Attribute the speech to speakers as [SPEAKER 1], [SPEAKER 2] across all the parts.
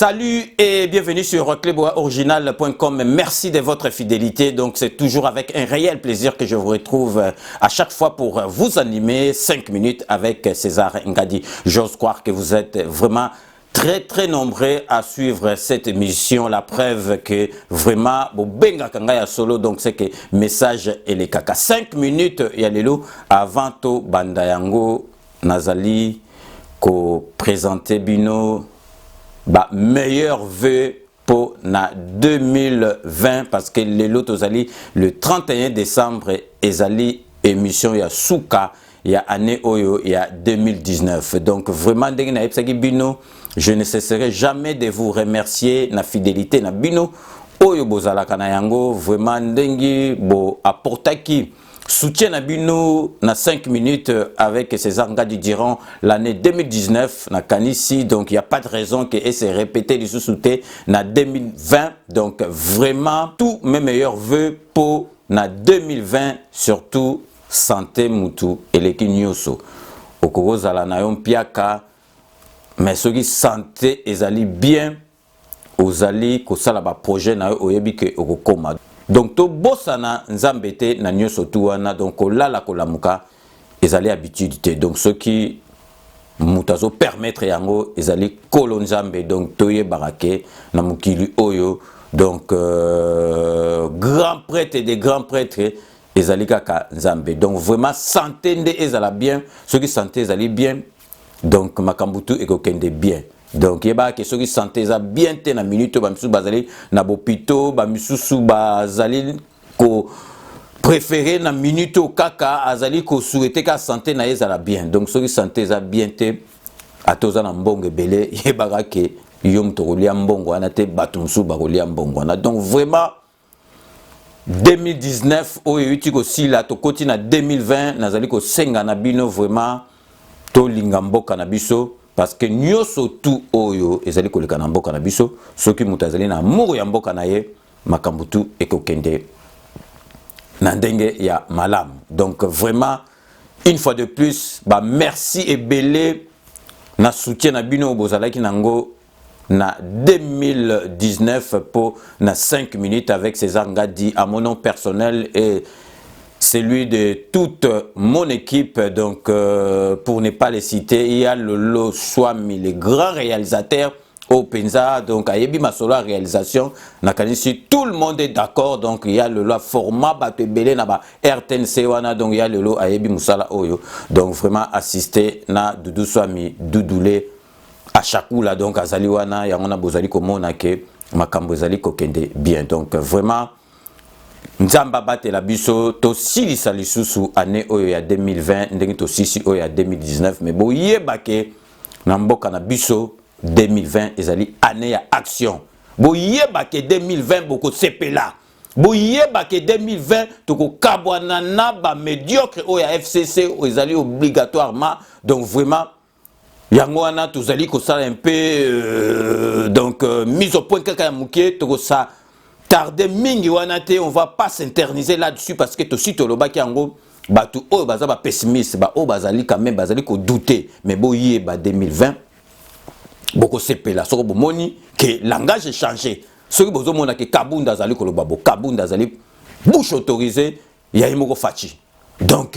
[SPEAKER 1] Salut et bienvenue sur cleboaoriginal.com. Merci de votre fidélité. Donc c'est toujours avec un réel plaisir que je vous retrouve à chaque fois pour vous animer 5 minutes avec César Ngadi. J'ose croire que vous êtes vraiment très nombreux à suivre cette émission. La preuve que vraiment benga kangaya solo, donc c'est que message et les kaka 5 minutes yalelo avant to bandayango nazali ko présenter bino meilleur vœu pour na 2020 parce que lelo tozali le 31 décembre ezali émission ya souka ya année oyo ya 2019. Donc vraiment ndenge na epsaki bino, je ne cesserai jamais de vous remercier na fidélité na bino oyo bozalaka na yango. Vraiment ndenge bo apportaki soutien à Bino na 5 minutes avec César Ngadi durant l'année 2019 na Kanisi. Donc il n'y a pas de raison que c'est répété du sous-souté na 2020. Donc vraiment tous mes meilleurs vœux pour na 2020, surtout santé mutu et leki nyoso okoko zala na yon piaka mais ceux qui santé ezali bien ozali ko sala ba projet na oyebi ke okokoma. Donc to bosana nzambete na nyoso tuwana, donc lala kolamuka ezali habitude te. Donc ceux qui mutazo permettre yango ezali kolonzambe, donc toye barake na mukili oyo. Donc grand prêtre et des grands prêtres ezali kaka nzambe. Donc vraiment santé nde ezala bien, ceux qui santé ezali bien, donc makambutu ekokende bien. Donc yeba ke soki santé za bien te na minute ba misu bazali na bopito ba misusu bazali ko préféré na minute kaka azali ko souhaiter ka santé na ezala bien. Donc soki santé za bien te atoza na mbongo belé yeba ke yom to kolia mbongo ana te batu musu ba kolia mbongo ana. Donc vraiment 2019 oyo yuti ko sila to koti na 2020 nazali ko senga na bino vraiment to linga mboka na biso. Parce que nyoso tout oyo ezali koleka na mboka na biso soki mutazali na amour ya mboka na ye makambutu ekokende na ndenge ya malam. Donc vraiment une fois de plus merci et belé na soutien na bino bozalaki nango na 2019 pour na 5 minutes avec César Ngadi à mon nom personnel et celui de toute mon équipe. Donc pour ne pas les citer, il y a Lolo Swami, le grand réalisateur au Penza, donc à Yebi Masolo réalisation nakanisi, tout le monde est d'accord. Donc il y a Lolo format batebele na ba RTNC wana, donc il y a Lolo à Yebi Musala Oyo, donc vraiment assisté na Doudou Swami Doudoulé à chaque là, donc à Zaliwana yangona bozali komona ke makambo zali kokende bien. Donc vraiment Nzamba bate la biso to silisa lisusu année oyo ya 2020 ndenge to sisi oyo ya 2019, mais bo yebake na mboka na biso 2020 ezali année ya action. Bo yebake 2020 boko sepela. Bo yebake 2020 toko kabwana na ba médiocre oyo ya FCC ezali obligatoirement. Donc vraiment yango wana tozali ko sala un peu donc mise au point kaka ya mukie toko sa tarder mingi wanate, on va pas s'interniser là-dessus parce que aussi to lobaki yango batu o baza ba pessimiste ba o bazali quand même bazali ko douter, mais bo yé ba 2020 boko sepela soko bo moni que langage est changé. Soko bozo mona ke kabunda zali ko lobabo kabunda zali bouche autorisée ya imoko fachi. Donc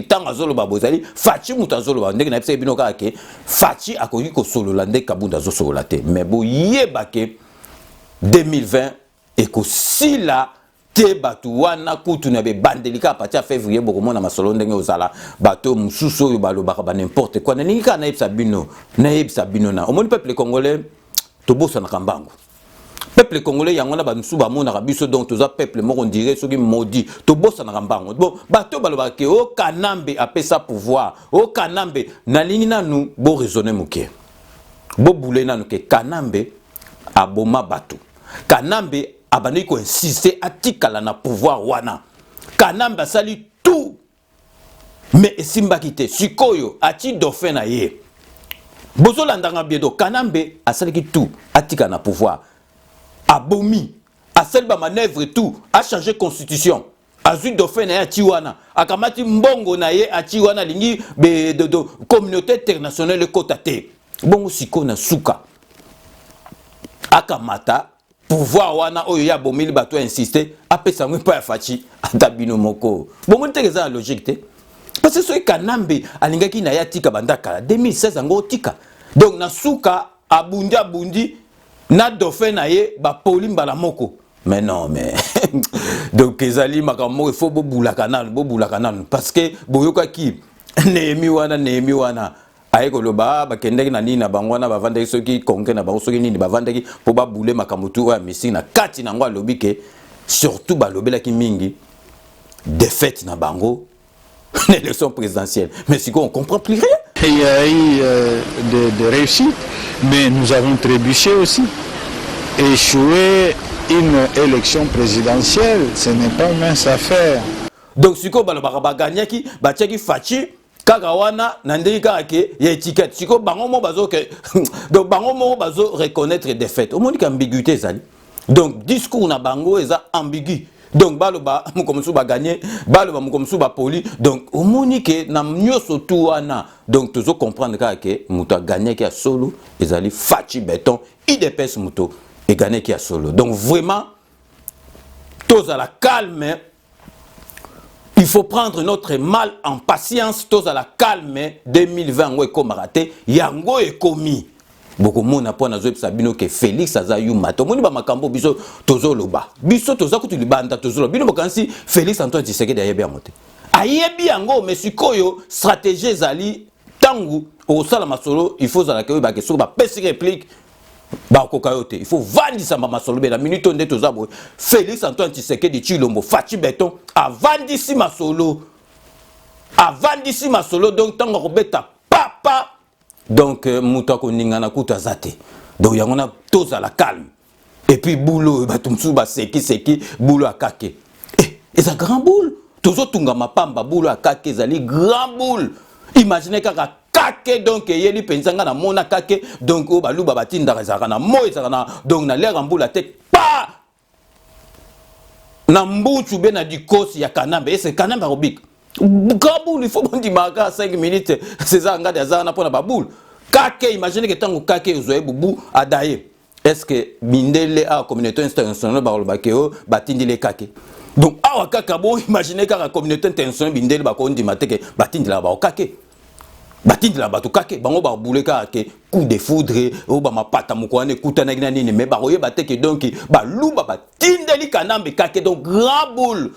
[SPEAKER 1] tanga zolo babo zali fachi mutazolo ba ndenge na pse bino ka ke fachi akoki ko solo lande kabunda zo solo late, mais bo yé ba ke 2020 et que si la te batu wana kutu na be bandelika à partir de février boko mona masolo ndenge ozala bato mususu yo balo ba n'importe quoi na ninga na yebsa bino na omoni peuple congolais to bossa na kambango peuple congolais yango na ba musu ba mona biso, donc toza peuple moko on dirait soki maudit to bossa na kambango bon bato balo ba ke o kanambe apesa pouvoir o kanambe na lingi nanu bo raisonner muke bo boule nanu ke kanambe aboma bato kanambe abandi ko insister atikala na pouvoir wana kanambe asali tout mais esimba kite sikoyo ati dauphin na ye bozo landanga biedo kanambe asali ki tout atika na pouvoir abomi asali ba manœuvre tout a changé constitution azui dauphin na ye ati wana akamati mbongo na ye ati wana lingi de communauté internationale kota te bongo siko na suka akamata pouvoir wana oyo ya bomili bato insister apesa ngwe pa ya fachi atabino moko bomoni te eza logique te parce que soki Kanambe alingaki na ya tika bandaka 2016 ngo tika donc na suka abundi na dauphin na ye ba poli mbala moko mais non mais donc ezali makambo il faut bobula kanal parce que boyoka ki Nehemi wana aye koloba bakendeki na nini na bango wana bavandaki soki konke na bango soki nini bavandaki po babule makamutu ya misi na kati na ngo alobi ke surtout balobelaki mingi défaite na bango l'élection présidentielle mais si on comprend plus rien.
[SPEAKER 2] Il y a eu des réussites mais nous avons trébuché aussi. Échouer une élection présidentielle ce n'est pas une mince affaire.
[SPEAKER 1] Donc si on ba gagnaki ba tcheki fachi kaka wana nandeki kaka ke ya étiquette siko bango mo bazo ke donc bango mo bazo reconnaître défaite au moni ambiguïté ezali donc discours na bango eza ambigu donc baloba mukomusu ba gagner baloba mukomusu ba poli donc au moni ke na nyoso tu wana donc tozo comprendre kaka ke muto gagner ki a solo ezali fachi béton idps muto et gagner ki a solo donc vraiment tous à la calme. Il faut prendre notre mal en patience, tous à la calme. 2020, ouais, comme raté, yango est commis. Beaucoup de monde a point à sabino que Félix Azayou mato. Moni ba makambo biso tozo loba. Biso toza kutu libanda tozo loba. Bino bakansi Félix Antoine Tshisekedi ayebi amote. Ayebi yango mais sikoyo stratégie zali tangu au sala masolo il faut zala ke ba keso ba pesi réplique. Il faut vandisa ma masolo la minute onde tozabo Félix Antoine Tshisekedi Tshilombo Fachi Béton avandisi masolo donc tango robeta papa donc mutako ningana kuta zate donc yangona toza la calme et puis boulot batumsu ba seki boulot akake et un grand boule tozo tunga mapamba boulot akake zali grand boule imaginez kaka kake donc yeli pensanga na mona kake donc o baluba batinda rezaka na mo ezaka donc na l'air ambula te pa na mbuchu be na dikosi ya Kanambe et c'est Kanambe robik gaboul il faut bondi maka 5 minutes c'est ça ngade azana pona baboul kake imaginez que tango kake zoe bubu adaye est-ce que mindele a communauté internationale ba keo batindi le kake donc awa kaka bo imaginez que la communauté internationale bindele ba kondi mateke batindi la ba kake batindi la bato kake bango ba bouleka ke coup de foudre o ba mapata mukwane kutana gina nini mais ba roye bateke donc ba luba batindeli Kanambe kake donc grand boule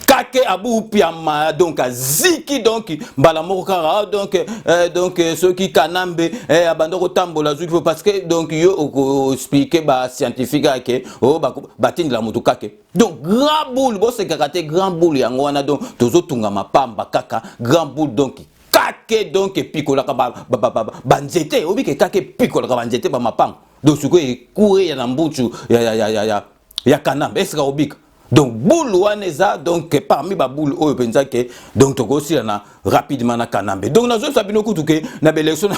[SPEAKER 1] kake abu piama donc aziki donc mbala moko kara donc ceux qui Kanambe abandoko tambola zuki parce que donc yo o expliquer ba scientifique ke o ba batindi la mutu kake donc grand boule bo se karaté grand boule yango wana donc tozo tunga mapamba kaka grand boule donc kake donc pikola ka banzete obi ke kake pikola ka banzete ba mapang donc suko e courir ya nambuchu ya Kanambe est-ce obika donc boule waneza donc parmi ba boule oyo penza ke donc toko aussi na rapidement na Kanambe donc nazo sabino kutuke na élection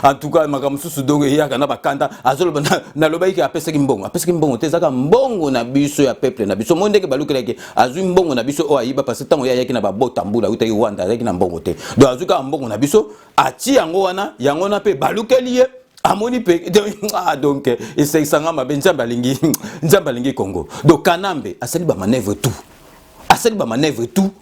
[SPEAKER 1] en tout cas makamusu donc ya kana bakanda azolo na lobaiki apesa kimbongo tezaka mbongo na biso ya peuple na biso mondeke balukeleke azui mbongo na biso o ayiba parce que tango ya yaki na ba botambula uta Rwanda yaki na mbongo te donc azuka mbongo na biso ati yango wana yango na pe balukeliye amoni pe donc et c'est sanga ma nzambalingi Congo donc Kanambe asali ba manœuvre tout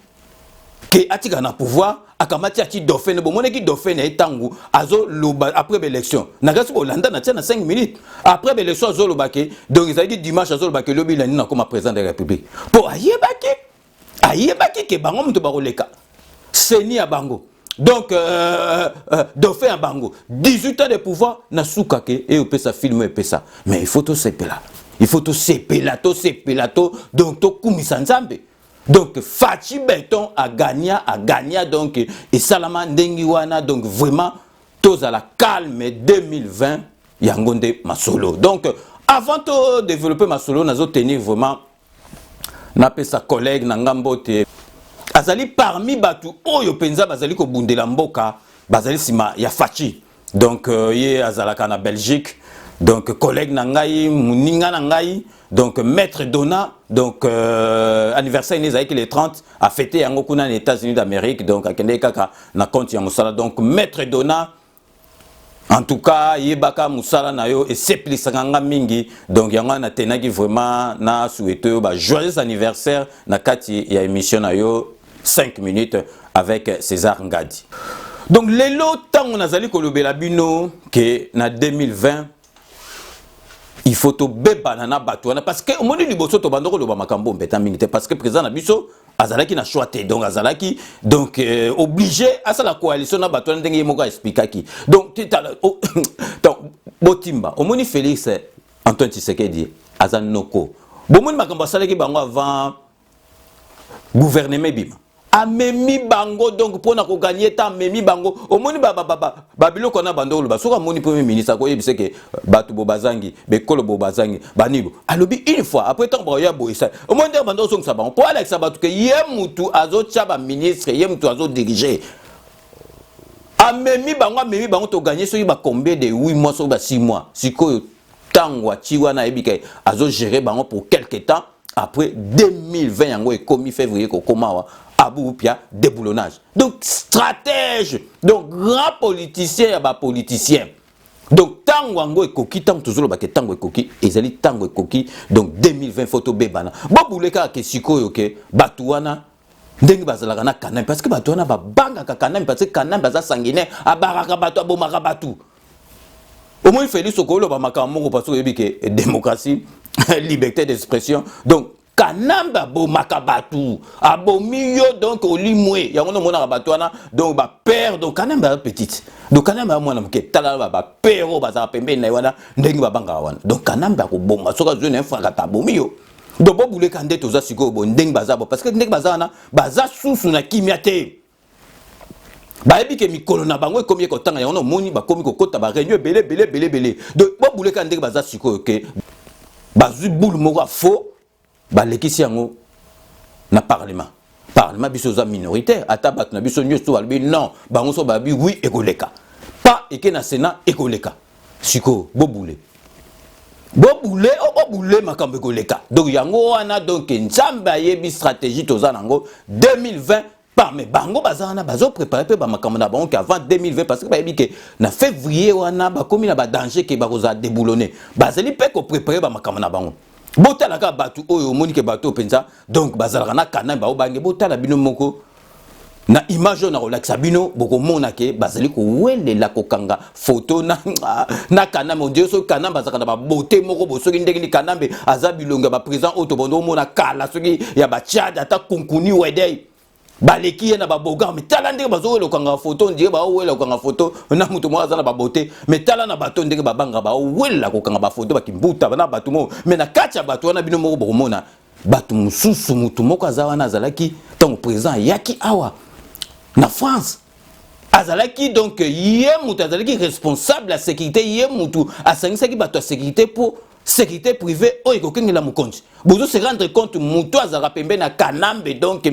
[SPEAKER 1] que atika na pouvoir akamati ati dauphin bo moneki dauphin et tangu azo loba après l'élection na gasi Hollande na tia 5 minutes après l'élection azo loba ke donc ils a dit dimanche azo loba ke lobi la nina comme président de la République pour ayebaki ke bango mto baroleka seni ya bango. Donc, dauphin à bango, 18 ans de pouvoir, na soukake, et on peut ça filmer, et ça. Mais il faut tout sepela. Donc, tout kumisanzambe. Donc, Fachi Béton a gagné, donc, et Salama Ndengiwana, donc, vraiment, tous à la calme 2020, Yangonde Masolo. Donc, avant de développer Masolo, nous avons tenu vraiment, n'a pas sa collègue, Nangambote. Azali parmi batu oyo penza bazali ko bundela mboka bazali sima ya Fachi donc ye azalaka na Belgique donc collègue na ngai muninga na ngai donc maître Dona donc anniversaire nezaki que les 30 a fêté yango kuna les États-Unis d'Amérique donc akende kaka na compte ya musala donc maître Dona En tout cas, yebaka musala na yo et c'est plus sanganga mingi. Donc yango na tenaki vraiment na souhaiter ba joyeux anniversaire na kati ya émission na yo 5 minutes avec César Ngadi. Donc lelo tango nazali kolobela bino que na 2020 il faut to beba na batwana parce que omoni liboso to bandoko loba makambo mbeta mingi te parce que président na biso azalaki na choix te donc azalaki donc obligé à ça la coalition na batwana ndenge moko expliquaki donc donc botimba omoni Félix Antoine Tshisekedi azanoko bomoni makambo asalaki bango avant gouvernement bima amemi bango donc pour na ko gagner temps amemi bango omoni babiloko na bandolo basoka moni premier ministre ko yebise ke batu bobazangi bekolo bobazangi banibo alobi une fois après temps ba ya boisa omoni de bandolo songa bango pour Alex batu ke ye mutu azo tchaba ministre ye mutu azo diriger amemi bango to gagner so ba combien de 8 mois so ba 6 mois sikoyo tango chiwa na ebike azo gérer bango pour quelque temps après 2020 yango e commis février ko komawa Aboupia, déboulonnage. Donc, stratège. Donc, grand politicien, il y a des politiciens. Donc, tango ango et koki, tango toujours le tango et koki, ezali tango et koki. Donc, 2020 photo bebana. Bon, pour les cas que siko yoke, batouana, ndenge bazalaka kanam parce que batouana ba banga ka kanam parce que kanam baza sanguinaire, abaraka batou, abomaka batou. Au moins, il fait l'isokolo ba makamoko parce que yebike démocratie, liberté d'expression. Donc, kanamba bo makabatu abomiyo donc olimwe yango no mona batwana donc ba père donc kanamba petite donc kanamba mwana mke tala ba père baza pembe na wana ndenge babanga wana donc kanamba ko bomba soka zone infragata bomiyo donc bo bule kande toza siko bo ndenge baza bo parce que ndenge baza na baza susu na kimia te ba ebi ke mikolo na bango ekomi ko tanga yango no moni ba komi ko kota ba réunion belé donc bo bule kande baza siko ke bazu boule moko faux balekisi yango na parlement biso za minoritaire ata bato na biso nyoso balbi non bango so babi oui ekoleka pas eke na sénat ekoleka siko bobule makambo ekoleka donc yango wana donc nzambe ayebi stratégie toza nango 2020 parmi bango bazana bazo préparer pe ba makambo na bango avant 2020 parce que bayebi ke na février wana bakomi na ba danger ke bakoza déboulonner bazeli pe ko préparer ba makambo na bango botala ka batu oyo monike batu penza donc bazalaka na kanamba o bange botala bino moko na image na relaxa bino boko mona ke bazali ko welela ko kanga photo na kanamba on so kanamba zakana ba beauté moko bosoki ndenge ni kanambe azabilonga ba président auto bondo mona kala soki ya ba Tchad ata kunkuni wedei baleki na ba boga mais tala ndenge bazo wela ko kanga photo ndenge ba wela ko kanga photo na mutu mo azana ba beauté mais tala na bato ndenge ba banga ba wela ko kanga ba photo ba kimbuta na bato mo mais na kacha bato na bino moko bokomona bato mususu mutu moko azawana azalaki tant président yaki awa na France azalaki donc yé mutu azalaki responsable la sécurité yé mutu asangisaki bato ya sécurité pour sécurité privée o ekokenge la mukonzi bozo se rendre compte mutu azara pembe na kanambe donc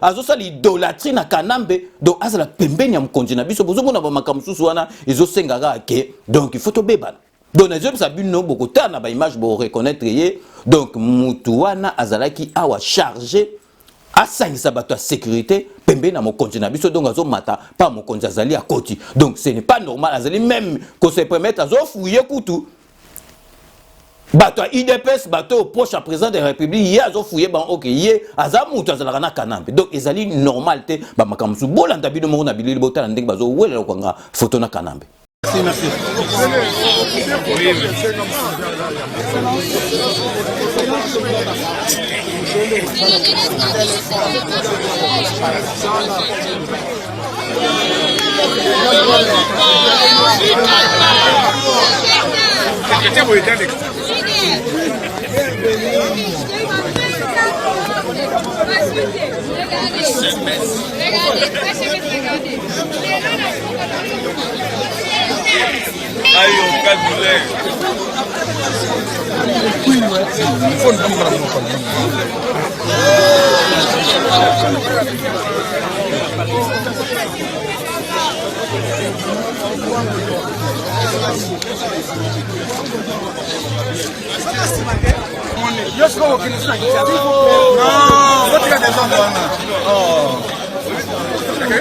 [SPEAKER 1] azo sali idolâtrie na kanambe donc azala pembe nya mukonzi na biso bozo mona ba makamususu wana ezo sengaka ke donc il faut to bebana donc na jeu sabine no bokota na ba image bo reconnaître yé donc mutu wana azalaki awa chargé asangisa bato ya sécurité pembe na mokonzi na biso donc azo mata pas mokonzi azali à koti donc ce n'est pas normal azali même qu'on se permette azo fouiller kutu bato ya IDPS bato proche à président de la République ye azo fouiller ban ok ye aza mutu azalaka na kanambe donc ezali normal te ba makamsu bolanda bino moko na bilili botala ndenge bazo welela kwanga photo na kanambe. Merci.
[SPEAKER 3] Aïe, on casse du lait. Il faut le prendre. Oh,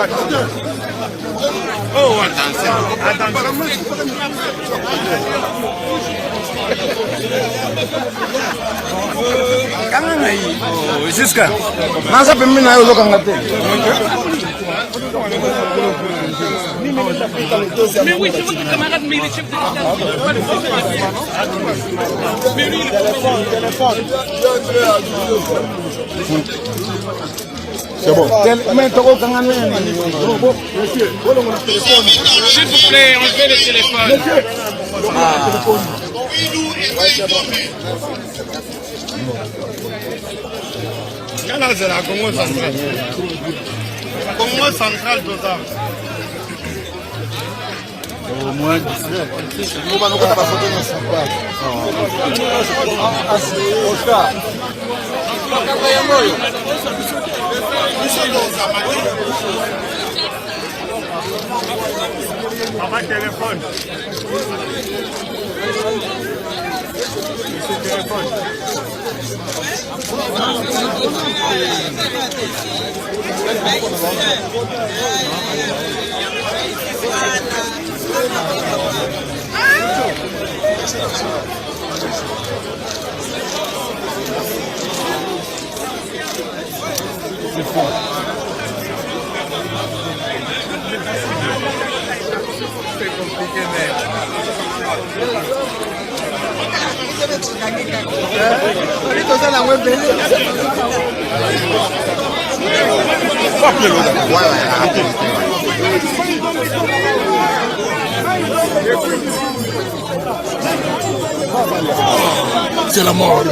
[SPEAKER 3] attention. Oh, jusqu'à.
[SPEAKER 4] Nasa pembe na yo lokanga te.
[SPEAKER 5] Mais oui, c'est votre camarade, mais il est chef de
[SPEAKER 4] C'est bon. Mais toko kanga ne.
[SPEAKER 5] S'il vous plaît, enlevez le téléphone.
[SPEAKER 3] Là, c'est la Congo centrale. Congo centrale total.
[SPEAKER 4] Au moins 10. Nous allons pas photo dans sa part. Oscar.
[SPEAKER 3] Papa téléphone. C'est compliqué, mais...
[SPEAKER 4] C'est la mort,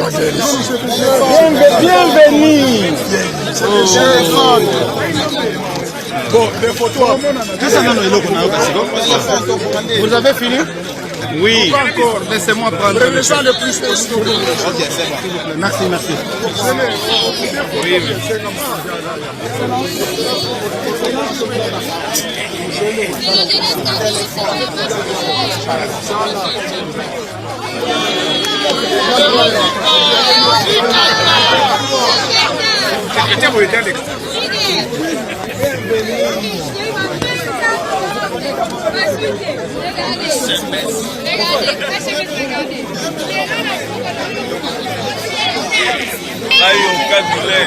[SPEAKER 4] bienvenue.
[SPEAKER 3] Bon, des photos.
[SPEAKER 4] Vous avez fini?
[SPEAKER 3] Oui. Pas encore. Laissez-moi prendre le champ le plus possible.
[SPEAKER 4] Ok, c'est bon. Merci, merci.
[SPEAKER 3] Oui, oui. Aïe, au cabinet.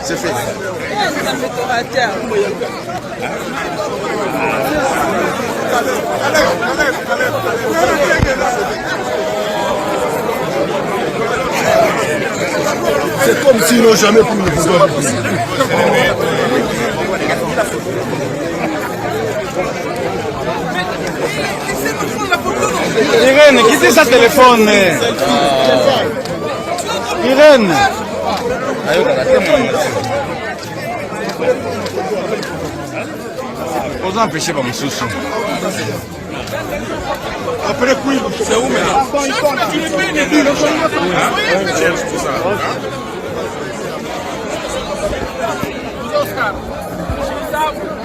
[SPEAKER 4] C'est fait.
[SPEAKER 2] C'est comme s'ils n'ont jamais pris le pouvoir.
[SPEAKER 4] Irène, quittez sa téléphone. Irène. Vous empêchez pas mon souci.
[SPEAKER 3] Après, oui, c'est où maintenant?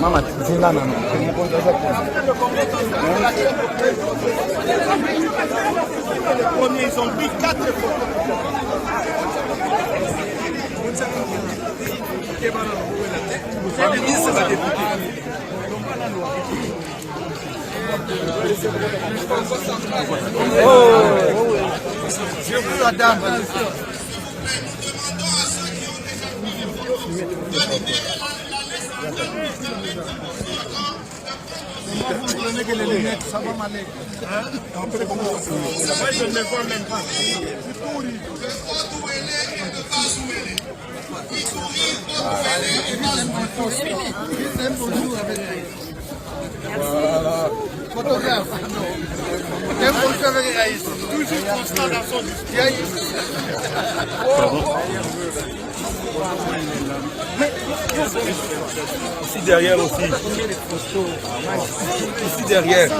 [SPEAKER 4] Mama, zinga na
[SPEAKER 3] Ils ont pris 4 fois.
[SPEAKER 4] Vous prenez que les lunettes, ça va m'aller.
[SPEAKER 3] Moi, je ne vois même pas.
[SPEAKER 4] Voilà. Photographe.
[SPEAKER 3] Toujours constant dans son discours.
[SPEAKER 4] Ici derrière aussi. Ici derrière.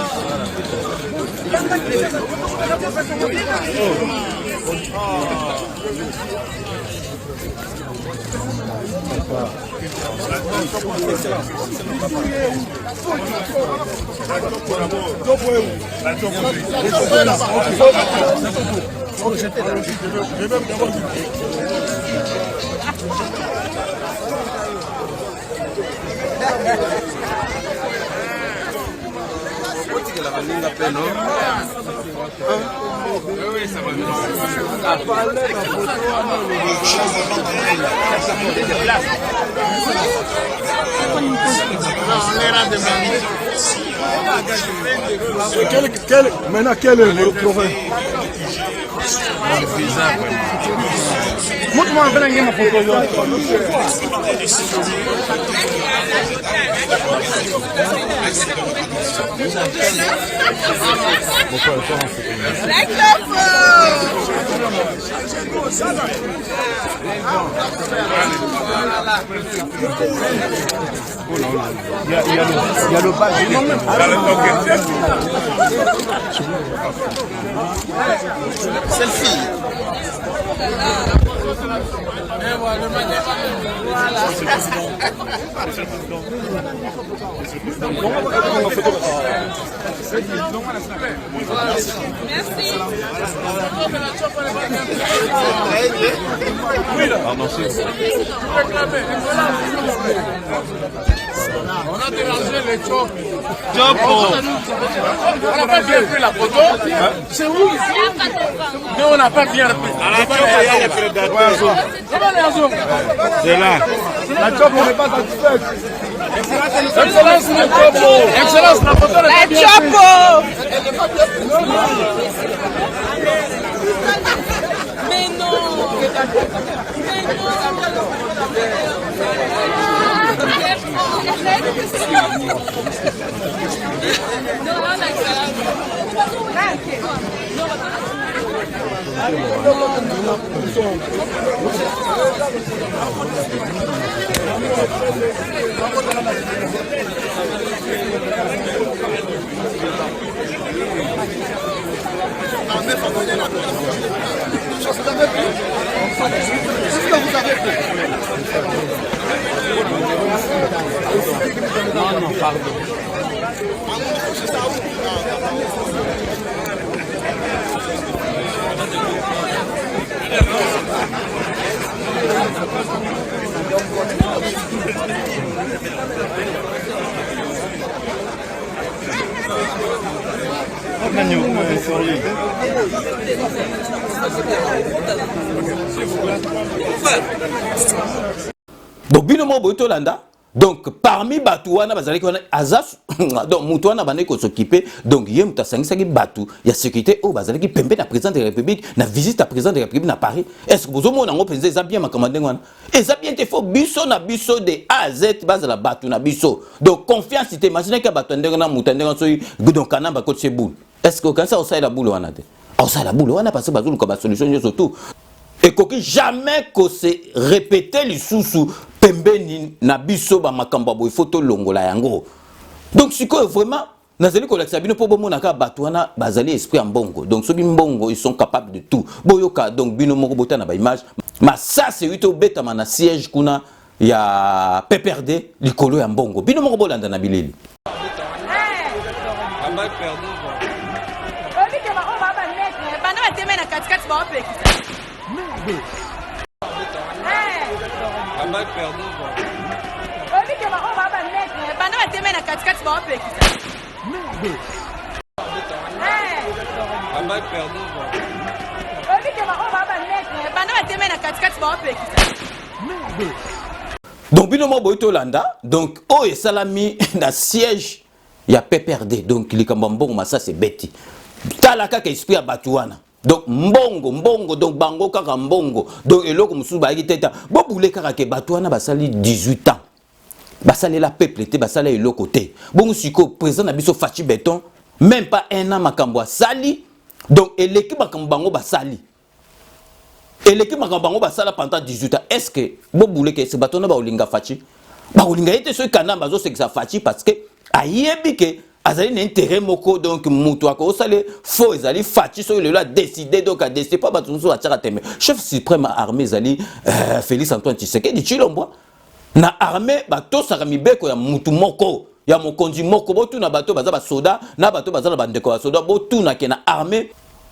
[SPEAKER 4] Maintenant, quel est le problème? Montre-moi un peu ma photo. Il y a le bas.
[SPEAKER 3] Selfie.
[SPEAKER 5] On a dérangé les chopes. On n'a pas bien pris la photo. C'est où ici? Mais on n'a pas bien pris.
[SPEAKER 3] C'est là.
[SPEAKER 4] La chope, on n'est pas satisfait.
[SPEAKER 5] Excellence, la photo. Excellence, la photo n'est pas bien prise.
[SPEAKER 6] Mais non.
[SPEAKER 4] Non, pardon.
[SPEAKER 1] Donc binomo boyolanda. Donc parmi Batouana bazali kona azas donc Moutouana bane ko s'occuper donc yem ta sangisa ki Batou ya sécurité au bazali ki pembe na président de la République na visite à président de la République na Paris. Est-ce que vous au monde ngo penser ça bien ma commandant wana et ça bien te faut biso na biso de A à Z base la Batou na biso. Donc confiance te imagine que Batou ndenge na Moutandenge so donc kanamba ko tsheboul. Est-ce que quand ça osala la boule wana te osala la boule wana parce que bazulu ko ba solution surtout et que jamais que se répéter les sous pembeni na biso ba makambo boy photo longola yango. Donc si quoi vraiment nazali ko lakisa bino po bomo naka batwana bazali esprit en bongo. Donc ceux mbongo ils sont capables de tout. Boyoka donc bino moko bota na ba image. Ma ça c'est uto beta na siège kuna ya PPRD likolo ya mbongo bino moko bolanda na bilili donc bino moko boyito landa donc oyo esalami na siège ya PPRD donc likambo mbongo masasi beti tala kaka esprit ya bato wana donc mbongo donc bango kaka mbongo donc eloko mosusu bayaki teta bobule kaka ke bato wana basali 18 ans basali la peuple te basali eloko te bongo siko président na biso Fachi Beton même pas un an makambo sali donc eleki makambo bango basali eleki makambo bango basala pendant 18 ans est-ce que bobule ke se bato na ba olinga Fachi ba olinga ete so kana bazo sekisa Fachi parce que ayebi ke azali na intérêt moko donc mutu ako sale faux ezali Fachi so le a décidé donc a décidé pas bato so ataka tembe chef suprême armée ezali Félix Antoine Tshisekedi Tshilombo na armée bato saka mibeko ya mutu moko ya mokonzi moko botu na bato baza ba soda na bato baza na bandeko ya soda botu na ke na armée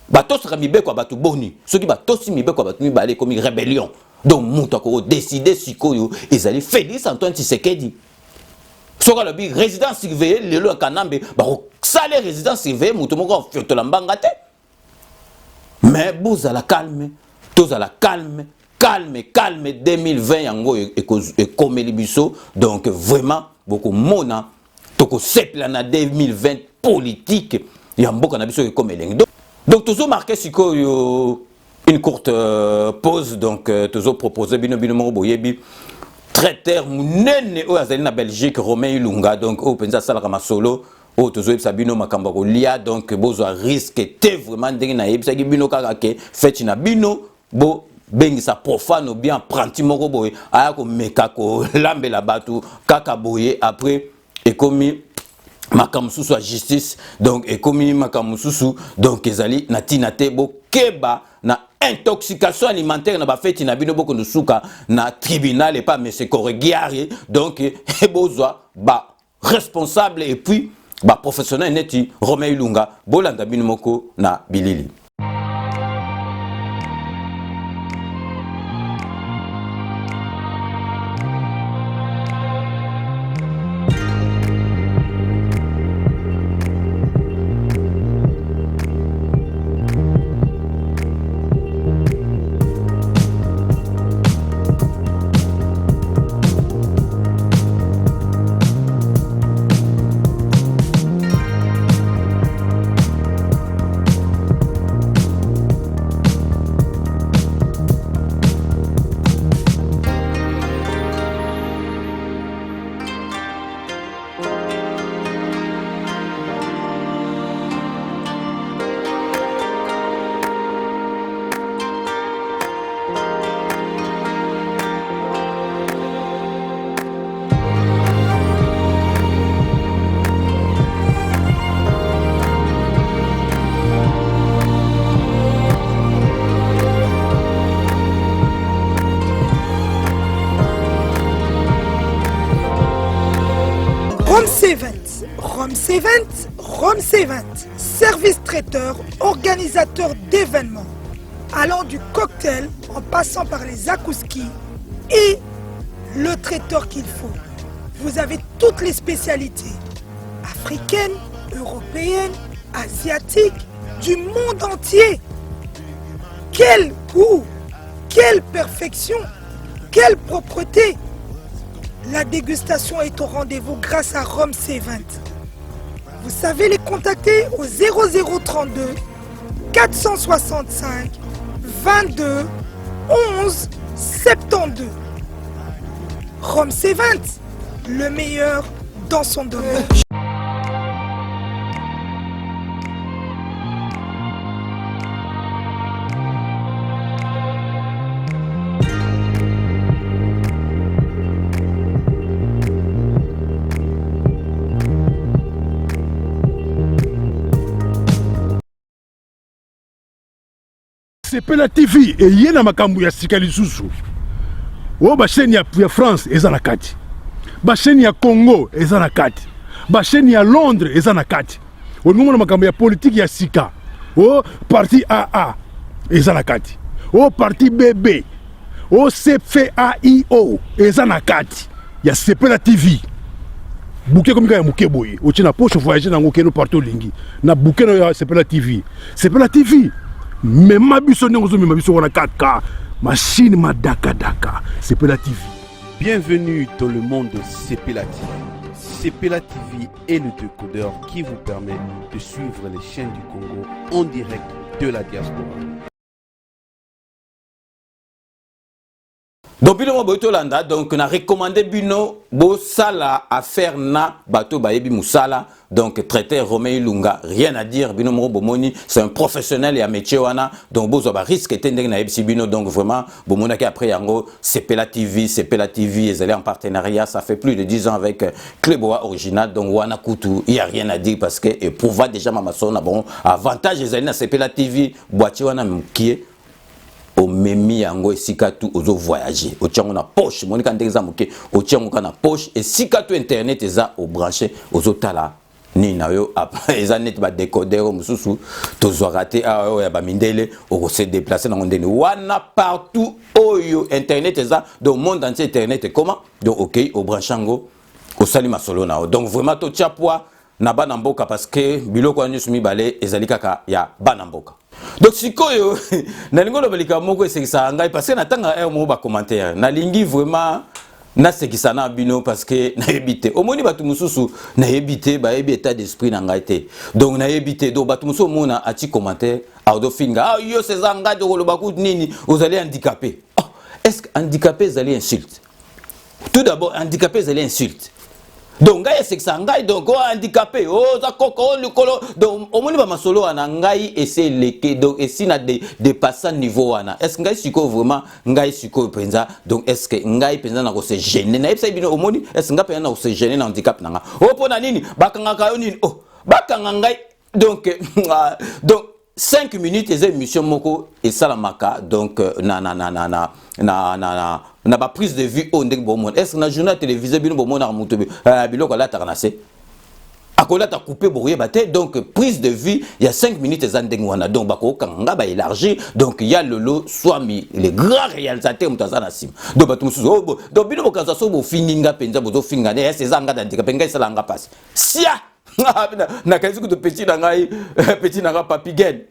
[SPEAKER 1] bato saka mibeko ya bato boni soki bato si mibeko ya bato mibale comme rébellion donc mutu ako décider sikoyo ezali Félix Antoine Tshisekedi soka lobi résidence surveillée lelo kanambe ba sale résidence surveillée mutu moko fiotola mbanga te mais bozala calme tozala calme 2020 yango ekomeli biso donc vraiment beaucoup mona toko sepla na 2020 politique ya mboka na biso ekomeli donc toujours marqué sikoyo une courte pause donc toujours proposer bino moko boyebi traiteur munene o azali na Belgique Romain Ilunga donc o penza sala kama solo o toujours sabino makamba ko lia donc bozo risque te vraiment ndenge na yebisa bino kaka ke feti na bino bo bengi sa profane ou bien apprenti moko boye aya ko meka ko lambela batu kaka boye après ekomi makamususu a justice donc ekomi makamususu donc ezali na tinate bo keba na intoxication alimentaire na ba feti na bino boko nsuka na tribunal et pas monsieur Koregiari donc ebozwa ba responsable et puis ba professionnel neti Romain Ilunga bolanda bino moko na bilili.
[SPEAKER 7] Rome C20, service traiteur, organisateur d'événements, allant du cocktail en passant par les akouskis et le traiteur qu'il faut. Vous avez toutes les spécialités, africaines, européennes, asiatiques, du monde entier. Quel goût, quelle perfection, quelle propreté. La dégustation est au rendez-vous grâce à Rome C20. Vous savez les contacter au 0032 465 22 11 72. Rome C20, le meilleur dans son domaine.
[SPEAKER 8] Sepela TV et yena makambu ya sika lisusu. o ba chaîne ya France eza na kati, ba chaîne ya Congo eza na kati, ba chaîne ya Londres eza na kati. O ngomona makambo ya politique ya sika, o parti AA eza na kati, o parti BB, o CFAIO eza na kati ya Sepela TV. Bouquet comme ya muke boye, o tina poche voyager na ngokeno partout lingi. Na bouquet na Sepela TV. Sepela TV. Mais ma biso ndongo ma biso wana 4K, machine ma daka daka. Sepela TV.
[SPEAKER 9] Bienvenue dans le monde de Sepela TV. Sepela TV est le décodeur qui vous permet de suivre les chaînes du Congo en direct de la diaspora.
[SPEAKER 1] Donc bino boito landa donc na recommandé bino bo sala affaire na bato bayebi musala donc traité Romain Lunga, rien à dire bino mo bomoni c'est un professionnel et un métier wana donc bozo ba risque etendeng na yebisi bino donc vraiment bomona ki après yango Sepela TV ils allaient en partenariat, ça fait plus de 10 ans avec Kleboa original donc wana kutu il y a rien à dire parce que éprouva déjà mamasona bon avantage ils allaient na Sepela TV boîtier wana mkie au memi yango esika tu ozo voyager o tiango na poche monika ndeza moke o tiango kana poche et sika tu internet eza au branché ozo tala ni na yo après eza net ba décodeur mususu tozo raté ya ba mindele o se déplacer na ndeni wana partout oyo internet eza dans le monde entier internet comment donc OK au branchango au salima solo na donc vraiment to tia poids na bana mboka parce que biloko anu sumi balé ezali kaka ya bana mboka. Donc sikoyo na lingo lo balika moko esekisa ngai parce que natanga mo ba commentaire na lingi vraiment na sekisa na bino parce que na ebité omoni batu mususu na ebité ba ebi état d'esprit na ngai te donc na ebité do batu mususu mona ati commentaire audo finga yo c'est zanga de lo baku nini vous allez handicapé. Oh, est-ce que handicapé vous allez insulte? Tout d'abord handicapé vous allez insulte. Donc ngai sekisa ngai donc handicapé oh za koko likolo donc omoni ba masolo wana ngai essayer leke donc esi na dépasser niveau wana est-ce ngai siko vraiment ngai siko penza donc est-ce que ngai penza na ko se gêner na epsa bino omoni est-ce ngai penza na ko se gêner na handicap nanga oh pona nini bakanga kayo nini oh bakanga ngai donc donc 5 minutes les émissions moko et salamaka donc na ba prise de vue on ndenge bomon est-ce que na journal télévisé bino bomon na muto biloko la tarnase akola ta couper boye baté donc prise de vue il y a 5 minutes les ndenge wana donc bako kanga ba élargir donc il y a lolo swami les grands réalisateurs mutazana sim donc batu mususu oh donc bino bokaza so bo fininga penza bozo finga ne c'est zanga ndika penga sala nga passe sia na kazi ko petit na ngai petit na papi gen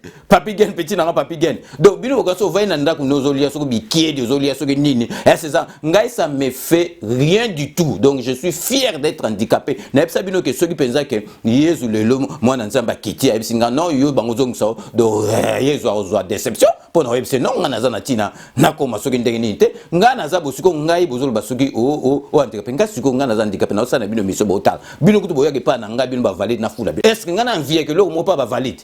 [SPEAKER 1] petit na papi gen donc bino ko so vaina ndako nozolia so bikie de zolia so nini c'est ça ngai ça me fait rien du tout donc je suis fier d'être handicapé na epsa bino que ceux qui pensent que yezu lelo moi na nzamba kiti ebsinga non yo bango zongso do yezu azo déception pour na epse non ngana zana tina na koma so ndenge nini te ngana za bosiko ngai bozolo basuki o handicapé ngai siko ngana za handicapé na osana bino miso botal bino kutu boya ke pa na ngai bino valide na fula est-ce que ngana envie que l'homme pas valide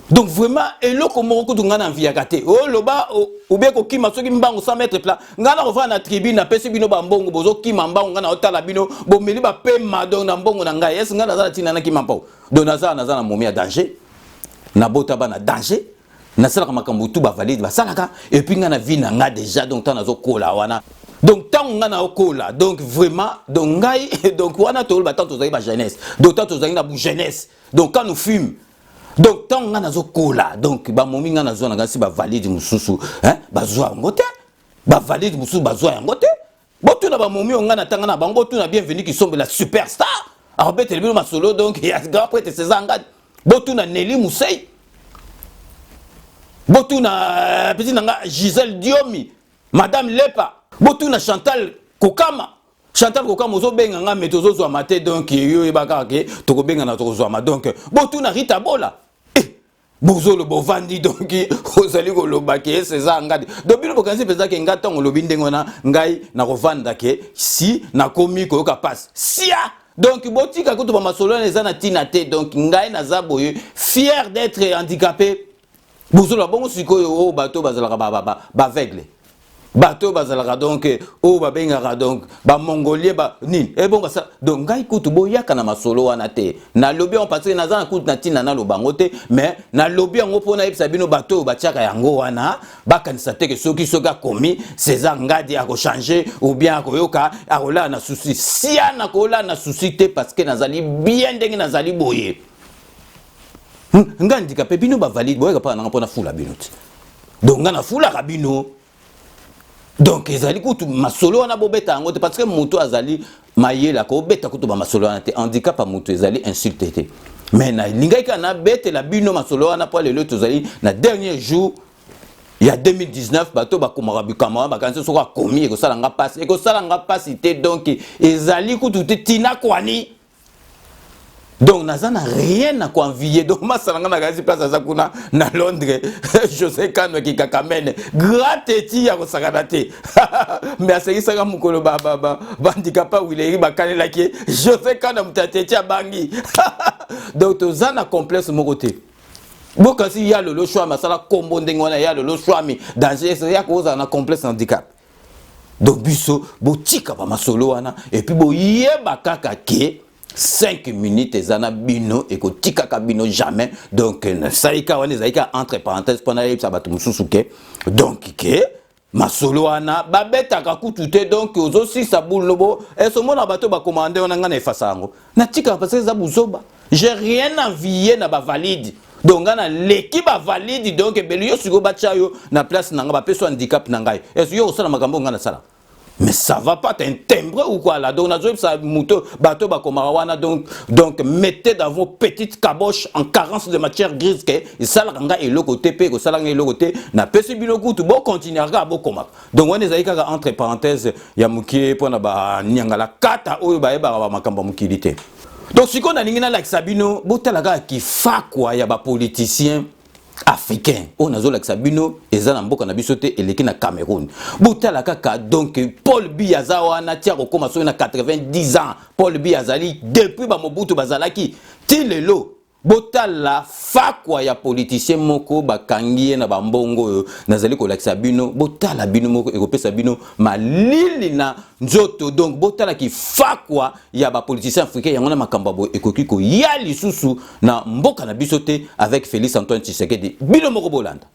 [SPEAKER 1] donc vraiment et le comment ko ngana envie gâté oh loba ou bien ko kima soki mbango 100 mètres plat ngana rova na tribune na pesi bino ba mbongo bozo kima mbango ngana otala bino bo meli ba pema donc na mbongo na ngai est-ce ngana za tina na kima mpo donc na za momi ya danger na bota ba na danger na sala makambo tout ba valide ba salaka et puis ngana vie na nga déjà donc tant nazo kola wana. Donc tant on a okola donc vraiment donc ngai donc wana to ba tant to ba jeunesse donc tant to na bu jeunesse donc quand nous fume donc tant on a okola donc ba momi ngana zo na si ba valide mususu hein ba zo ngote ba valide mususu ba zo ngote botu na ba momi ngana tanga na bango tu na bienvenue qui sont la superstar alors bete le ma solo donc il y a grand prêtre Césanga botu na Nelly Mousseï botu na petit nanga Gisèle Diomi Madame Lepa botu na Chantal Kokama ozo benga nga metozo zo maté donc yo ebaka ke to ko benga na to zo ma donc botu na Rita Bola bozo le bovandi donc ozali ko lobaki c'est ça ngadi donc bino bokanzi peza ke ngata ngolobi ndengo na ngai na kovanda ke si na komi ko ka passe sia donc botika ko to ba masolo na zana tina te donc ngai na zaboye fier d'être handicapé bozo la bongo sikoyo o bato bazala ba aveugle bato bazalaka donc o babengaka donc ba mongolien ba nini et bon ça donc ngai kutu boyaka na masolo wana te na lobby on parce que na za kutu na tina na lobango te mais na lobby yango pona yebisa bino bato batiaka yango wana bakanisa te ke soki soka komi César Ngadi a changer ou bien akoyoka akola na souci si ana kola na souci te parce que nazali bien ndenge nazali boye ngandi ka pe bino ba valide boyaka pa na pona fula bino te donc ngana fula ka bino. Donc ezali kutu masolo wana bobeta yango te parce que moto azali mayela ko beta kutu ba masolo wana te handicap a moto ezali insulté te mais na lingai kana bete la bino masolo wana po lelo tozali na dernier jour il y a 2019 bato ba komara bikama ba kanse soka komi ko sala nga passe te donc ezali kutu te tina kwani. Donc naza na rien à envier donc masalanga na gazi place za kuna na Londres José Kano ki kakamene grateti ya ko sakana te mais aseki saka mukolo ba handicapé wileri bakane la ki José Kano mutateti abangi donc tozana complexe moko te boka si ya lolo choix masala kombo ndenge wana ya lolo choix mi danger ya ko za na complexe handicap donc biso botika ba masolo wana et puis boyeba kaka ke 5 minutes ezana bino et kotika kabino jamais donc saika wana zaika entre parenthèses pona yebisa bato mususu ke donc ke masolo wana babeta kakutu te donc ozo sisa boule lobo et somo na bato ba commander wana ngana efasa yango na tika parce que za buzoba j'ai rien envié na ba valide donc ngana l'équipe ba valide donc belio siko bacha yo na place nanga ba peso handicap nangai est yo osala makambo ngana sala. Mais ça va pas t'un timbre ou quoi là donc ça moto bateau bakomarawana donc mettez dans vos petites caboches en carence de matière grise que ça langa et le côté pe que ça langa et le côté na pesi biloku tout bon continuera à bokoma donc on est ka entre parenthèses ya mukie pona ba nyangala kata oyo ba ba makamba mukilité donc si qu'on a lingina like sabino botalaka ki fa quoi ya ba politicien africain on a la Sabino ezana mboka na biso te eleki na Cameroun botala kaka donc Paul Biya wana tia ko koma so na 90 ans Paul Biya azali depuis ba Mobutu bazalaki ti lelo botala fakwa ya politicien moko bakangie na bambongo nazali ko lakisa bino botala bino moko ekopesa bino malili na nzoto donc botala ki fakwa ya ba politicien africain yango na makambabo ekoki ko ya lisusu na mboka na biso te avec Félix Antoine Tshisekedi bino moko bolanda.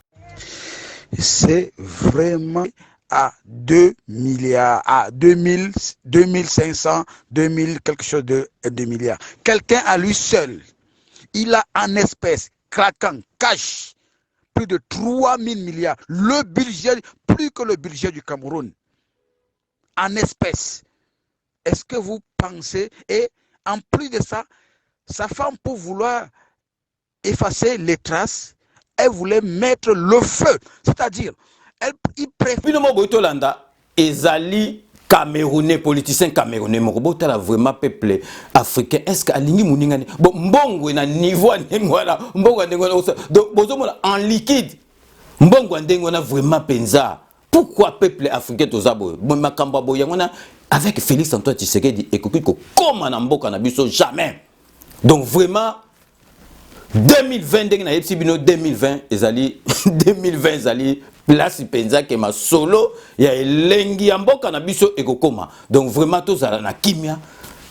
[SPEAKER 10] C'est vraiment à 2 milliards, à 2000, 2500, 2000, quelque chose de 2 milliards. Quelqu'un à lui seul, il a en espèces, craquant, cash, plus de 3000 milliards. Le budget, plus que le budget du Cameroun. En espèces. Est-ce que vous pensez, et en plus de ça, sa femme pour vouloir effacer les traces, elle voulait mettre le feu. C'est-à-dire, il préfère... Camerounais, politicien camerounais, mokobota vraiment peuple africain. Est-ce que alingi muningani bon mbongo na niveau ndengwana mbongo ndengwana donc bozomona en liquide mbongo ndengwana vraiment penza. Pourquoi peuple africain tozabo makamba boyangona avec Félix Antoine Tshisekedi ekoki ko koma na mboka na biso jamais. Donc vraiment 2020 na yepsi bino 2020 ezali 2020 ezali place penza ke ma solo ya elengi ya mboka na biso ekokoma donc vraiment tozala na kimia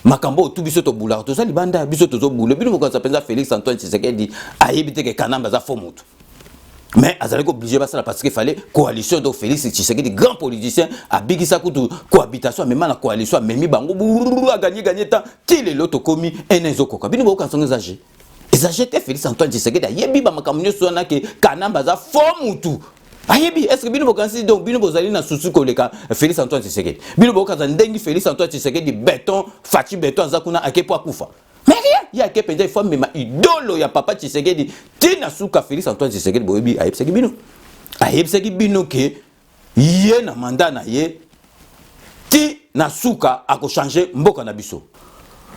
[SPEAKER 10] makambo tout biso to boulard tozali banda biso tozo boule bino bokanza penza Félix Antoine Tshisekedi ayebite ke kanamba za fomutu mais azali ko obligé basala parce qu'il fallait coalition donc Félix Tshisekedi grand politicien a bigisa kutu cohabitation même na coalition memi bango a gagné temps qu'il est l'autre komi enezo koka bino bokanza ngezage exagété Félix Antoine Tshisekedi ayebi ba makamnyo sona ke kanamba za fomutu. Ayebi, est-ce que bino bokansi donc bino bozali na susu koleka Félix Antoine Tshisekedi bino bokanza ndengi Félix Antoine Tshisekedi béton Fachi béton azakuna akepo akufa mais rien il y a que penza il faut même idolo ya papa Tshisekedi tina suka Félix Antoine Tshisekedi boyebi ayebseki bino ke ye na mandat na ye ti na suka ako changer mboka na biso.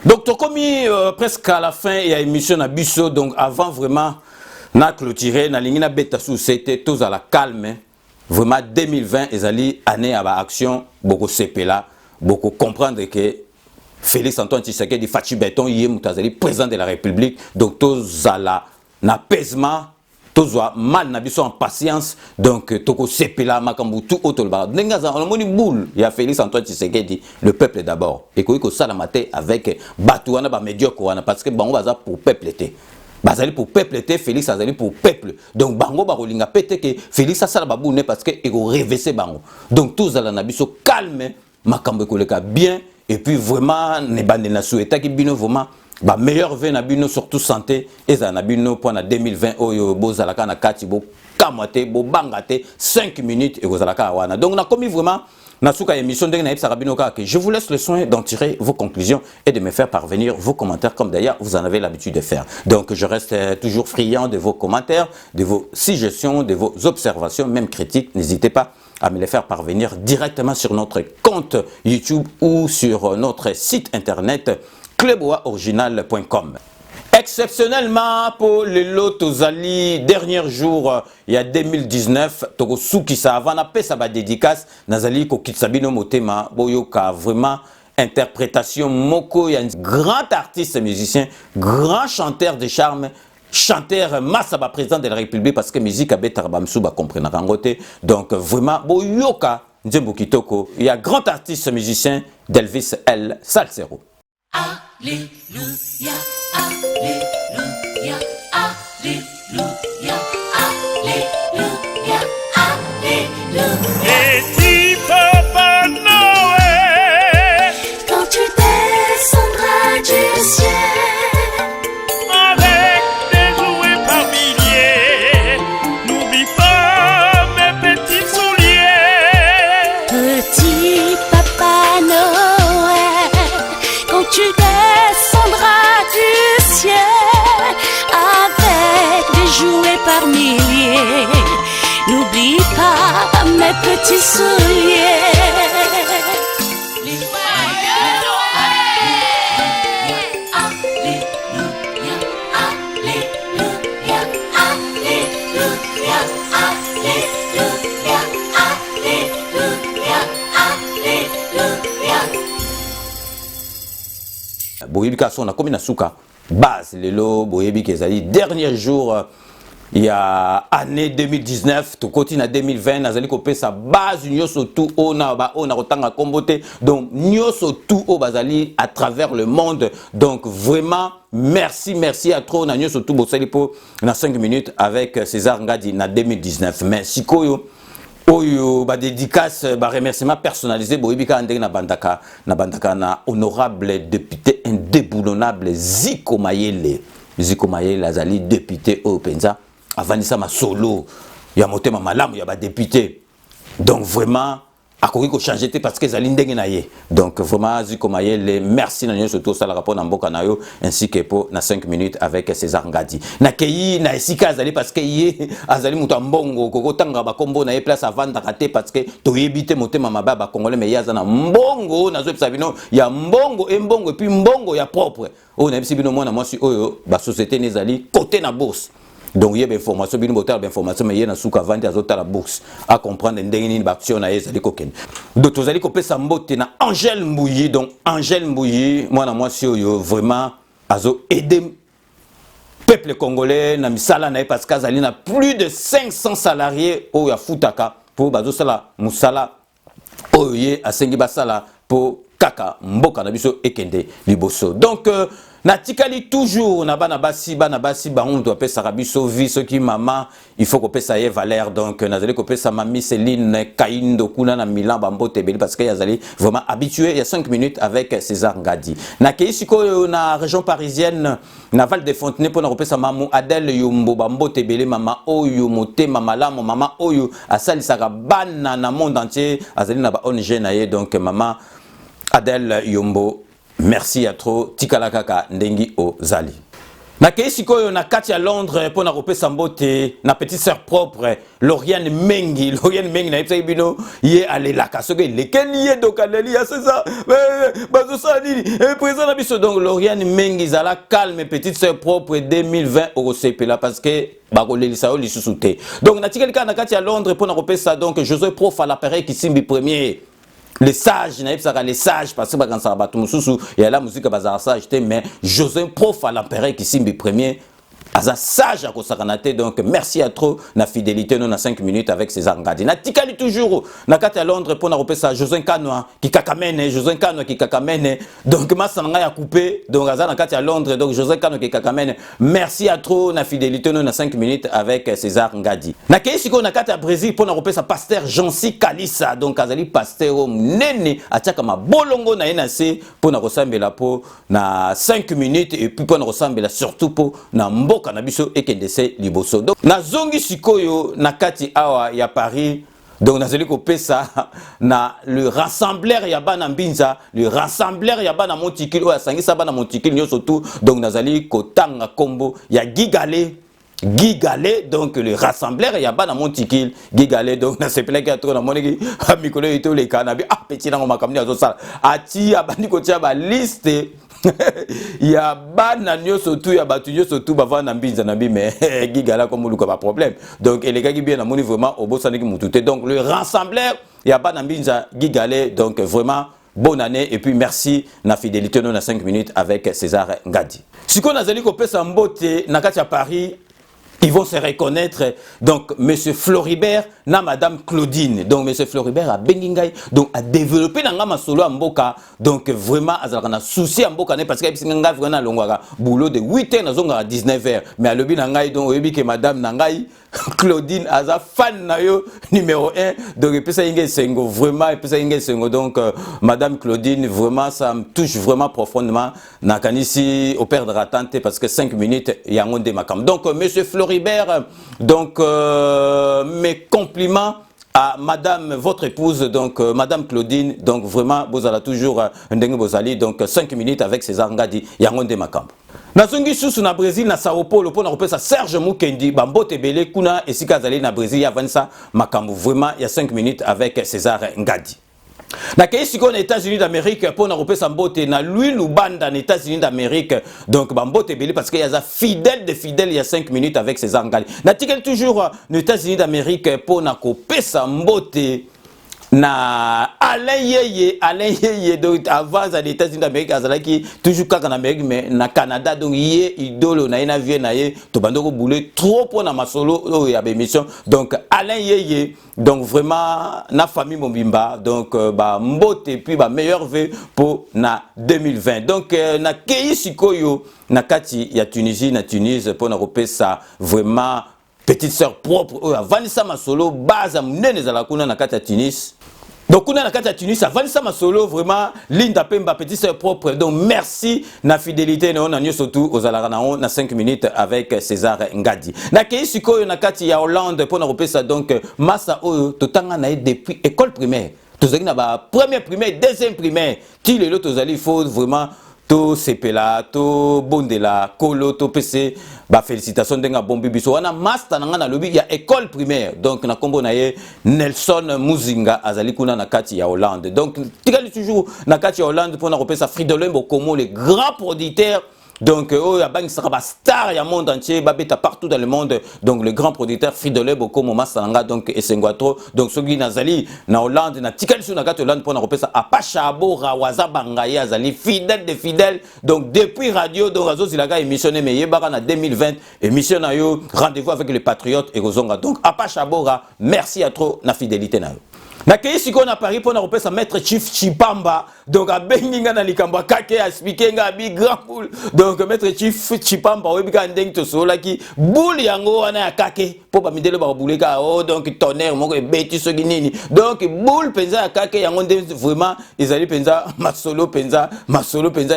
[SPEAKER 10] Donc tokomi presque à la fin ya émission na biso donc avant vraiment na clôturé na lingina beta sous c'était tous à la calme vraiment 2020 ezali année à ba action beaucoup sepela beaucoup comprendre que Félix Antoine Tshisekedi Fachi Béton yé mutazali président de la République donc tous à la n'apaisement tozwa mal na biso en patience donc toko sepela makambu tout auto le bar nengaza on moni boule ya Félix Antoine Tshisekedi le peuple d'abord et ko sala maté avec batu wana ba médiocre wana parce que bango baza pour peuple été bazali pour peuple était Félix azali pour peuple donc bango ba rolinga pété que Félix asala babune parce que ego réveiller bango donc tous ala na biso calme makambo koleka bien et puis vraiment ne bande na souhaita ki bino vraiment ba meilleur vœu na bino surtout santé et za na bino pour na 2020 oyo bozalaka na kati bo kamate bo bangate 5 minutes et bozalaka wana donc na commis vraiment Nasuka émission de que je vous laisse le soin d'en tirer vos conclusions et de me faire parvenir vos commentaires comme d'ailleurs vous en avez l'habitude de faire. Donc je reste toujours friand de vos commentaires, de vos suggestions, de vos observations, même critiques. N'hésitez pas à me les faire parvenir directement sur notre compte YouTube ou sur notre site internet cluboaoriginal.com. Exceptionnellement pour le Lotozali, dernier jour, il y a 2019, Togo Soukisa, avant la paix, ça va dédicace, Nazali Kokitsabino Motema, Boyoka, vraiment, interprétation, Moko, il y a un grand artiste musicien, grand chanteur de charme, chanteur Massaba, président de la République, parce que musique a Betarbamsouba, comprenez Rangote, donc vraiment, Boyoka, Nzembukitoko, il y a grand artiste musicien, Delvis L. Salsero.
[SPEAKER 6] Alléluia, Alléluia, Alléluia, Alléluia, Alléluia.
[SPEAKER 3] Et si Papa Noël,
[SPEAKER 6] quand tu descendras du ciel,
[SPEAKER 3] avec des jouets par milliers, n'oublie pas mes petits souliers.
[SPEAKER 6] petit Papa Noël, quand tu descendras du ciel, avec des jouets par milliers, n'oublie pas mes petits souliers.
[SPEAKER 10] Boyebika son a comme Nasuka base lelo boyebika ezali dernier jour il y a année 2019 to continue à 2020 nazali kopé sa base nyoso tout ona ba ona kotanga kombote donc nyoso tout o bazali à travers le monde donc vraiment merci à trop na nyoso tout bosali po na 5 minutes avec César Ngadi na 2019 mais sikoyo oyo ba dédicace ba remerciement personnalisé boyebika ndenge na bandaka na honorable député indéboulonnable Ziko Mayele azali député au Penza avanisa ma solo ya motema malamu ya ba député donc vraiment akoki ko changer parce que zali ndenge na ye donc vraiment Ziko Mayele merci na surtout ça la rapport na mboka na yo ainsi que pour na 5 minutes avec César Ngadi na keyi na esika azali parce que ye azali muto mbongo koko tanga ba kombo na ye place avanda kate parce que to yebite motema mababa congolais mais yaza na mbongo na zo bino ya mbongo et puis mbongo ya propre o na bino mona mwasi oyo ba société nezali côté na bourse. Donc il y a des informations, bien d'autres informations, mais il y a souka vendre à la bourse à comprendre ndenge ni action na yezali koken. Donc vous allez couper sa mbote na Angèle Mbouyi donc Angèle Mbouyi moi si vraiment azo aider peuple congolais na misala na parce qu'azali na plus de 500 salariés au ya futaka pour bazo sala musala oye asengi basala pour kaka mboka na biso ekende liboso. Donc natikali toujours na bana basi baron doit pesa rabiso vie ce qui maman il faut qu'on pesa ye valeur donc nazali ko pesa mami Céline Kaindo kuna na Milan bambote beli parce que yazali vraiment habitué il y a 5 minutes avec César Ngadi na keisiko na région parisienne na Val de Fontenay pour na pesa mamu Adèle Yombo bambote beli mama oyo motema malamu mama oyo asali saka bana na monde entier azali na ba ONG na ye donc maman Adèle Yombo merci à trop tikala kaka ndengi o zali na keisiko na kati à Londres pour na kopesa mbote na petite sœur propre Lauriane Mengi na ipsa bino ye ale la kasoke lesquels ye dokaneli ya c'est ça bazo sali président na biso donc Lauriane Mengi zala calme petite sœur propre 2020 au CPLA parce que bakolelisa o lisusu te donc na tikali kana kati à Londres pour na kopesa donc José Prof à l'appareil qui simbi premier. Les sages, les sages, parce que quand ça va tout il y a la musique bazar sage, mais José Prof à l'empereur qui simbi premier,
[SPEAKER 1] aza sage à Kosakanate, donc merci à trop na fidélité non na 5 minutes avec César Ngadi. Na tikali toujours na kati à Londres pour na repesa Josin Kanoa qui kakamene donc masanga ya coupé donc aza na kati à Londres donc Josin Kanoa qui kakamene merci à trop na fidélité non na 5 minutes avec César Ngadi. Na keisiko na kati à Brésil pour na repesa pasteur Jansi Kalisa donc azali pasteur nene atiaka mabolongo na enase pour na resambela po na 5 minutes et puis pour na resambela surtout po na Canabiso et Kendese Liboso. Donc, na zongi sikoyo na kati awa ya Paris. Donc, nazali ko pesa na le rassembleur ya bana mbinza, le rassembleur ya bana montikil o asangisa bana montikil nyo surtout. Donc, nazali ko tanga kombo ya Gigale. Gigale, donc le rassembleur ya bana montikil Gigale, donc na sepele ki atro na moneki mikolo ito le kanabi petit na makamni azo sala. Ati abandi ko tia ba liste ya bana nyoso tu ya batu nyoso tu bava na mbinza na bi mais Gigala comme luka pas problème. Donc les gars qui bien na moni vraiment au bossa neki mutute. Donc le rassembleur ya bana mbinza Gigale, donc vraiment bonne année et puis merci na fidélité non na 5 minutes avec César Ngadi. Siko nazali ko pesa mbote na kati ya Paris. Ils vont se reconnaître, donc Monsieur Floribert, na Madame Claudine. Donc Monsieur Floribert a Bengingay, donc a développé dans ma solo à Mboka, donc vraiment a souci à Mboka parce qu'il y a vraiment longwa boulot de 8h à 19h. Mais à l'obi nangai donc obi que Madame Nangai Claudine a fan na yo numéro 1 donc et puis ça inge sengo vraiment et puis ça inge sengo donc Madame Claudine vraiment ça me touche vraiment profondément na kanisi au perdre attente parce que 5 minutes il y a un de makam. Donc Monsieur Floribert, donc mes compliments à Madame, votre épouse, donc Madame Claudine, donc vraiment, vous allez toujours donc 5 minutes avec César Ngadi, Yangonde Makambo. Nazongi susu na Brésil na Sao Paulo pour na repesa Serge Mukendi bambote belé kuna esika zali na Brésil ya vanisa Makambo vraiment il y a 5 minutes avec César Ngadi. Na keisiko na États-Unis d'Amérique pour na repesa mbote na Louis Lubanda na États-Unis d'Amérique donc bambote belé parce qu'il y a des fidèles de fidèles il y a 5 minutes avec César Ngadi. Na tikel toujours aux États-Unis d'Amérique pour na kopesa mbote na Alain Yeye donc avant les États-Unis d'Amérique azalaki toujours en Amérique mais na Canada donc yé idolo na ina vie na yé to bandoko boulé trop pour na masolo ya émission donc Alain Yeye donc vraiment na famille Mobimba donc ba mbote puis ba meilleur vœu pour na 2020 donc na kei sikoyo na kati ya Tunisie na Tunis pour na repesa vraiment petite sœur propre Vanessa Masolo base à munene za la kuna na kati ya Tunis. Donc on a la carte à Tunis, Vanessa Masolo vraiment Linda Pemba petite sœur propre. Donc merci na fidélité on a surtout aux Alaranaon na 5 minutes avec César Ngadi. Na kei sikoyo na kati ya Hollande pour na repesa donc massa oyo totanga na depuis école primaire. Tozali na ba première primaire, deuxième primaire. Ti lelo tozali faut vraiment to sepela to bondela kolo to pc ba félicitations denga bombi biso wana master nanga na lobi ya école primaire donc na kombo na ye Nelson Muzinga azali kuna na kati ya Hollande donc tikali toujours na kati ya Hollande pour na repesa Fridolin Bokomo les grands producteurs. Donc, il y a un star du monde entier, babeta partout dans le monde. Donc, le grand producteur Fridolin Bokomo Masanga, donc, et Senguatro. Donc, ceux qui Nazali, na Hollande, na Tikal sur Nagat Hollande pour repérer ça. Apachabo, Rawaza Bangaye, Azali, fidèle de fidèles. Donc, depuis Radio, donc, Razo Zilaga émissionné, mais Yébara en 2020, émission na yo, rendez-vous avec les patriotes et Rozonga. Donc, Apachabo, merci à trop, na fidélité na yo. Na keisi ko na Paris pour na repesa maître Chief Chipamba donc a benginga na likamba kake a speakinga a big grand cool donc maître Chief Chipamba webika ndeng to sola ki boule yango wana ya kake po ba midele ba bouleka oh donc tonnerre moko e beti so nini donc boule penza ya kake yango ndeng vraiment ezali penza masolo penza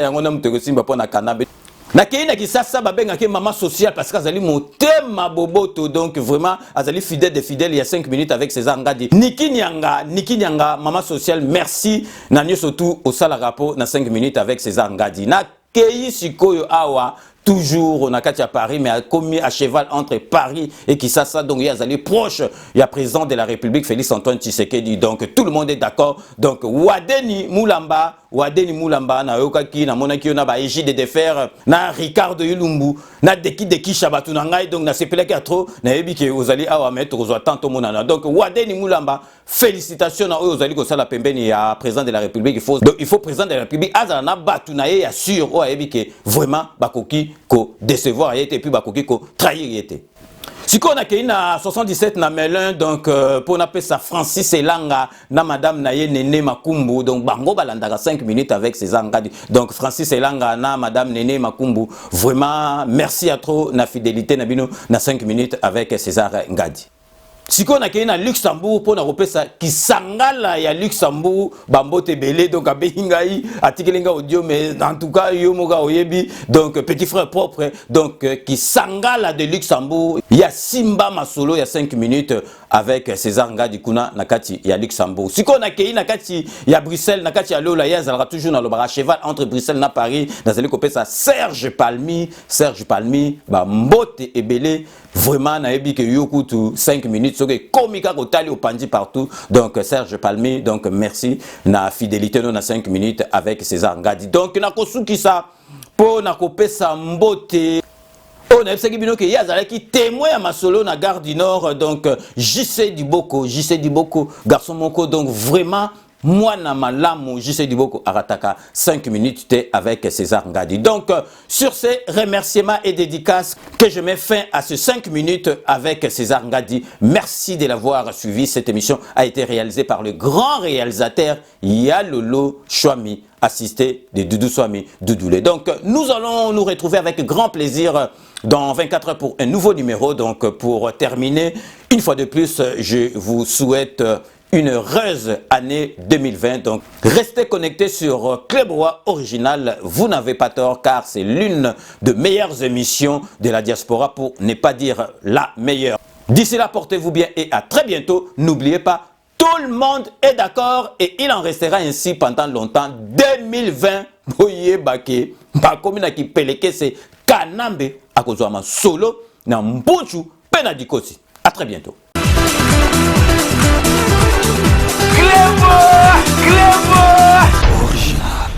[SPEAKER 1] yango na muteko simba po na kanabe. Na keina ki sasa babenga ke maman sociale parce qu'azali motema boboto donc vraiment azali fidèle de fidèle il y a 5 minutes avec César Ngadi. Niki Nyanga maman sociale merci na nyo surtout au sala rapport na 5 minutes avec César Ngadi. Na kei sikoyo awa toujours on a à Paris mais a commis à cheval entre Paris et Kinshasa donc il y a allé proche il y a président de la République Félix Antoine Tshisekedi donc tout le monde est d'accord donc Wadeni Moulamba na yokaki na monaki na ba égide de fer na Ricardo Yulumbu na deki Shabatu na ngai donc na sepelaki trop na yebi ke ozali awa mettre ozwa tanto monana donc Wadeni Moulamba félicitations na ozali ko sala pembeni ya président de la République il faut président de la République azala na batu na ye ya sûr o yebi ke vraiment bakoki
[SPEAKER 10] ko décevoir et puis bakoki ko trahir yete. Si on a qu'il na 77 na Melun donc pour appeler ça Francis Elanga na madame Naye Nene Makumbu donc bango balandaka 5 minutes avec César Ngadi. Donc Francis Elanga na madame Nene Makumbu vraiment merci à trop na fidélité na bino na 5 minutes avec César Ngadi. Si on a qu'il na Luxembourg pour appeler ça qui sangala ya Luxembourg bambote belé donc a behingai atikelenga audio mais en tout cas yo moga oyebi donc petit frère propre donc qui sangala de Luxembourg il y a Simba Masolo il y a 5 minutes avec César Ngadi kuna nakati ya Luxembourg. Si on a qu'il nakati ya Bruxelles nakati ya Lola ya zalra toujours dans le bar cheval entre Bruxelles na Paris dans les copé ça Serge Palmi bambote ebelé vraiment na ebi que yokutu 5 minutes so que komika kotali opandi partout donc Serge Palmi donc merci na fidélité non na 5 minutes avec César Ngadi donc na kosuki ça pour na kopesa mbote on a observé que yazala qui témoin à Masolo na gare du Nord donc JC Diboko garçon moko donc vraiment moi na malamu JC Diboko arataka 5 minutes avec César Ngadi. Donc sur ces remerciements et dédicaces que je mets fin à ce 5 minutes avec César Ngadi. Merci de l'avoir suivi. Cette émission a été réalisée par le grand réalisateur Yalolo Chouami, assisté de Doudou Swami Doudoulé. Donc nous allons nous retrouver avec grand plaisir dans 24 heures pour un nouveau numéro. Donc pour terminer, une fois de plus, je vous souhaite une heureuse année 2020. Donc, restez connectés sur Club Roi Original. Vous n'avez pas tort car c'est l'une des meilleures émissions de la diaspora pour ne pas dire la meilleure. D'ici là, portez-vous bien et à très bientôt. N'oubliez pas, tout le monde est d'accord et il en restera ainsi pendant longtemps. 2020, boye bake, bakomina ki peleke se kanambe akozwama solo na mbuchu penadikosi. À très bientôt.
[SPEAKER 11] Original.